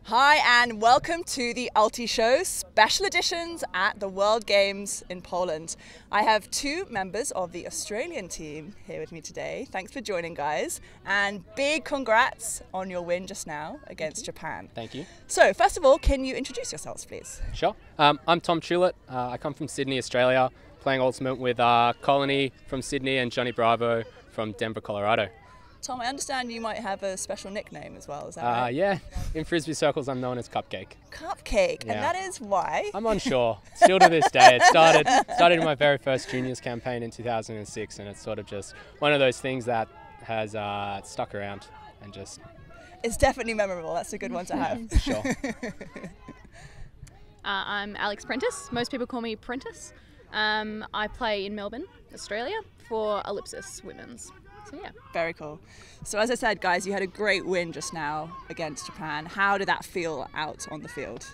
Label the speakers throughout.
Speaker 1: Hi and welcome to the Ulti Show special editions at the World Games in Poland. I have two members of the Australian team here with me today. Thanks for joining, guys, and big congrats on your win just now against Japan.
Speaker 2: Thank you.
Speaker 1: So first of all, can you introduce yourselves, please?
Speaker 2: Sure. I'm Tom Tulett. I come from Sydney, Australia, playing Ultimate with Colony from Sydney and Johnny Bravo from Denver, Colorado.
Speaker 1: Tom, I understand you might have a special nickname as well, is that right?
Speaker 2: Yeah, in Frisbee circles I'm known as Cupcake.
Speaker 1: Cupcake,
Speaker 2: Yeah.
Speaker 1: and that is why?
Speaker 2: I'm unsure, still to this day. It started in my very first juniors campaign in 2006, and it's sort of just one of those things that has stuck around and just...
Speaker 1: It's definitely memorable, that's a good one to have.
Speaker 2: Sure.
Speaker 3: I'm Alex Prentice. Most people call me Prentice. I play in Melbourne, Australia for Ellipsis Women's. So yeah.
Speaker 1: Very cool. So as I said, guys, you had a great win just now against Japan. How did that feel out on the field?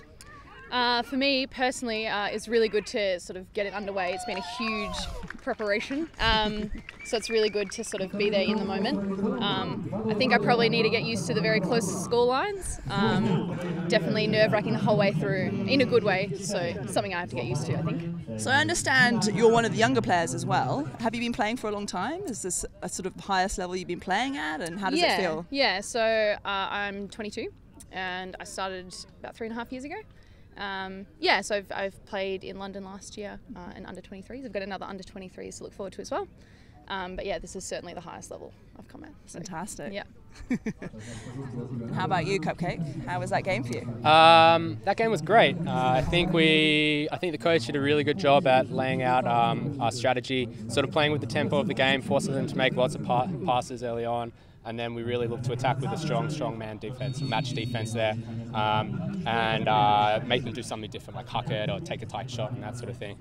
Speaker 3: For me personally, it's really good to sort of get it underway. It's been a huge preparation, so it's really good to sort of be there in the moment. I think I probably need to get used to the very close score lines. Definitely nerve-wracking the whole way through, in a good way, so something I have to get used to, I think.
Speaker 1: So I understand you're one of the younger players as well. Have you been playing for a long time? Is this a sort of highest level you've been playing at, and how does it feel?
Speaker 3: Yeah, so I'm 22 and I started about 3.5 years ago. So I've played in London last year in under 23s. I've got another under 23s to look forward to as well. But yeah, this is certainly the highest level I've come at. So.
Speaker 1: Fantastic.
Speaker 3: Yeah.
Speaker 1: How about you, Cupcake? How was that game for you?
Speaker 2: That game was great. I think the coach did a really good job at laying out our strategy, sort of playing with the tempo of the game, forcing them to make lots of passes early on. And then we really look to attack with a strong man defense, match defense there, and make them do something different, like huck it or take a tight shot and that sort of thing.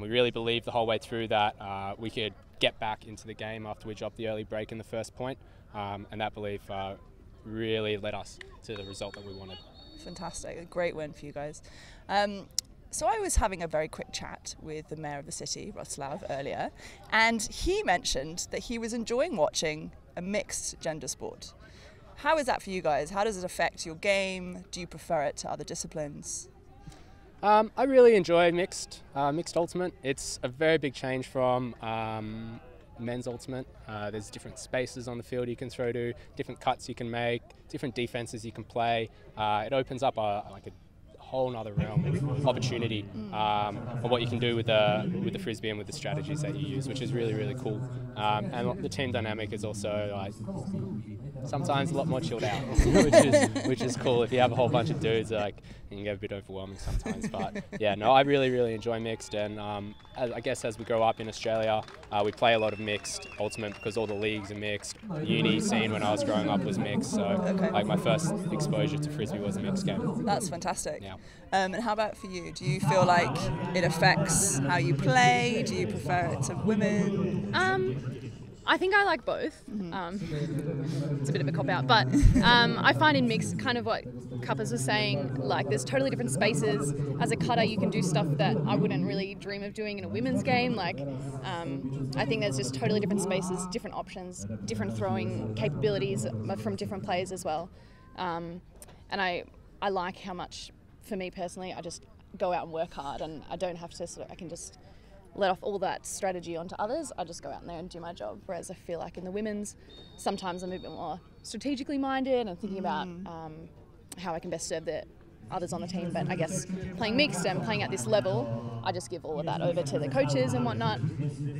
Speaker 2: We really believed the whole way through that we could get back into the game after we dropped the early break in the first point, and that belief really led us to the result that we wanted.
Speaker 1: Fantastic, a great win for you guys. So I was having a very quick chat with the mayor of the city, Roslav, earlier, and he mentioned that he was enjoying watching a mixed gender sport. How is that for you guys? How does it affect your game? Do you prefer it to other disciplines?
Speaker 2: I really enjoy mixed ultimate. It's a very big change from men's ultimate. There's different spaces on the field you can throw to, different cuts you can make, different defenses you can play. It opens up a whole nother realm of opportunity of what you can do with the frisbee and with the strategies that you use, which is really cool. And the team dynamic is also like sometimes a lot more chilled out, which is cool. If you have a whole bunch of dudes, like it can get a bit overwhelming sometimes. But yeah, no, I really enjoy mixed, and I guess as we grow up in Australia, we play a lot of mixed ultimate because all the leagues are mixed. The uni scene when I was growing up was mixed, so like my first exposure to frisbee was a mixed game.
Speaker 1: That's fantastic.
Speaker 2: Yeah.
Speaker 1: And how about for you? Do you feel like it affects how you play? Do you prefer it to women?
Speaker 3: I think I like both. It's a bit of a cop-out, but I find in mixed, kind of what Cuppers was saying, like there's totally different spaces. As a cutter, you can do stuff that I wouldn't really dream of doing in a women's game. Like, I think there's just totally different spaces, different options, different throwing capabilities from different players as well. And I like how much, for me personally, I just go out and work hard, and I don't have to I can just let off all that strategy onto others. I just go out there and do my job. Whereas I feel like in the women's, sometimes I'm a bit more strategically minded and thinking about how I can best serve the others on the team. But I guess playing mixed and playing at this level, I just give all of that over to the coaches and whatnot.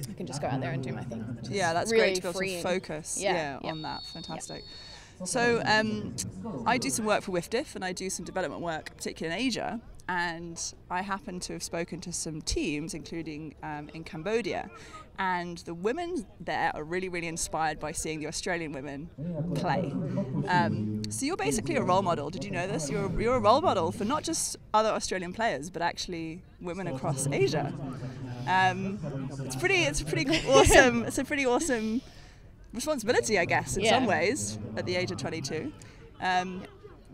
Speaker 3: I can just go out there and do my thing.
Speaker 1: Yeah, that's
Speaker 3: really
Speaker 1: great to be able to focus on that. Fantastic. So I do some work for WIFDIF and I do some development work, particularly in Asia. And I happen to have spoken to some teams, including in Cambodia, and the women there are really inspired by seeing the Australian women play. So you're basically a role model. Did you know this? You're a role model for not just other Australian players, but actually women across Asia. It's pretty awesome. It's a pretty awesome responsibility, I guess, in some ways, at the age of 22.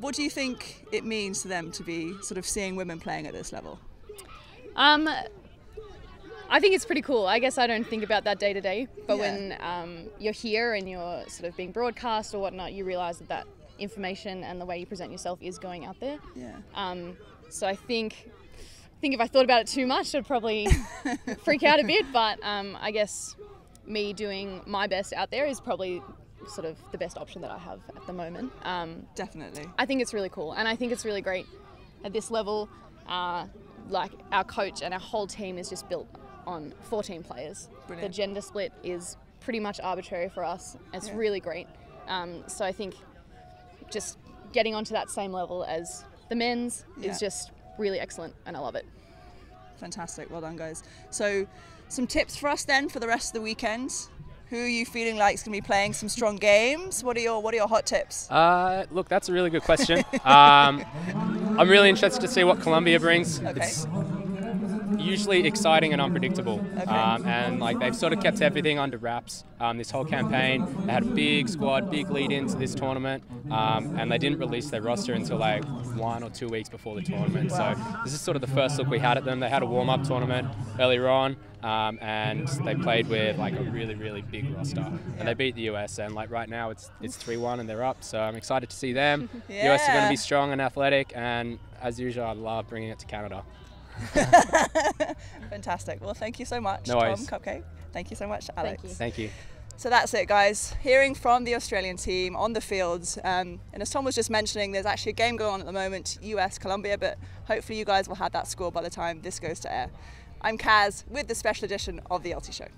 Speaker 1: What do you think it means to them to be sort of seeing women playing at this level?
Speaker 3: I think it's pretty cool. I guess I don't think about that day to day, but when you're here and you're sort of being broadcast or whatnot, you realise that information and the way you present yourself is going out there.
Speaker 1: Yeah.
Speaker 3: So I think if I thought about it too much, I'd probably freak out a bit. But I guess me doing my best out there is probably sort of the best option that I have at the moment.
Speaker 1: Definitely.
Speaker 3: I think it's really cool, and I think it's really great at this level. Like our coach and our whole team is just built on 14 players.
Speaker 1: Brilliant.
Speaker 3: The gender split is pretty much arbitrary for us. It's really great. So I think just getting onto that same level as the men's is just really excellent, and I love it.
Speaker 1: Fantastic. Well done, guys. So some tips for us then for the rest of the weekend. Who are you feeling like is going to be playing some strong games? What are your hot tips?
Speaker 2: Look, that's a really good question. I'm really interested to see what Colombia brings.
Speaker 1: Okay.
Speaker 2: It's usually exciting and unpredictable.
Speaker 1: Okay.
Speaker 2: And like they've sort of kept everything under wraps this whole campaign. They had a big squad, big lead into this tournament, and they didn't release their roster until like 1 or 2 weeks before the tournament.
Speaker 1: Wow.
Speaker 2: So this is sort of the first look we had at them. They had a warm-up tournament earlier on, and they played with like a really, really big roster, and they beat the US. And like right now it's 3-1 and they're up. So I'm excited to see them.
Speaker 1: Yeah.
Speaker 2: The US are going to be strong and athletic, and as usual, I love bringing it to Canada.
Speaker 1: Fantastic. Well, thank you so much,
Speaker 2: No worries.
Speaker 1: Tom, Cupcake. Thank you so much, Alex.
Speaker 2: Thank you.
Speaker 1: So that's it, guys. Hearing from the Australian team on the fields. And as Tom was just mentioning, there's actually a game going on at the moment, US-Colombia, but hopefully you guys will have that score by the time this goes to air. I'm Kaz with the special edition of the LT Show.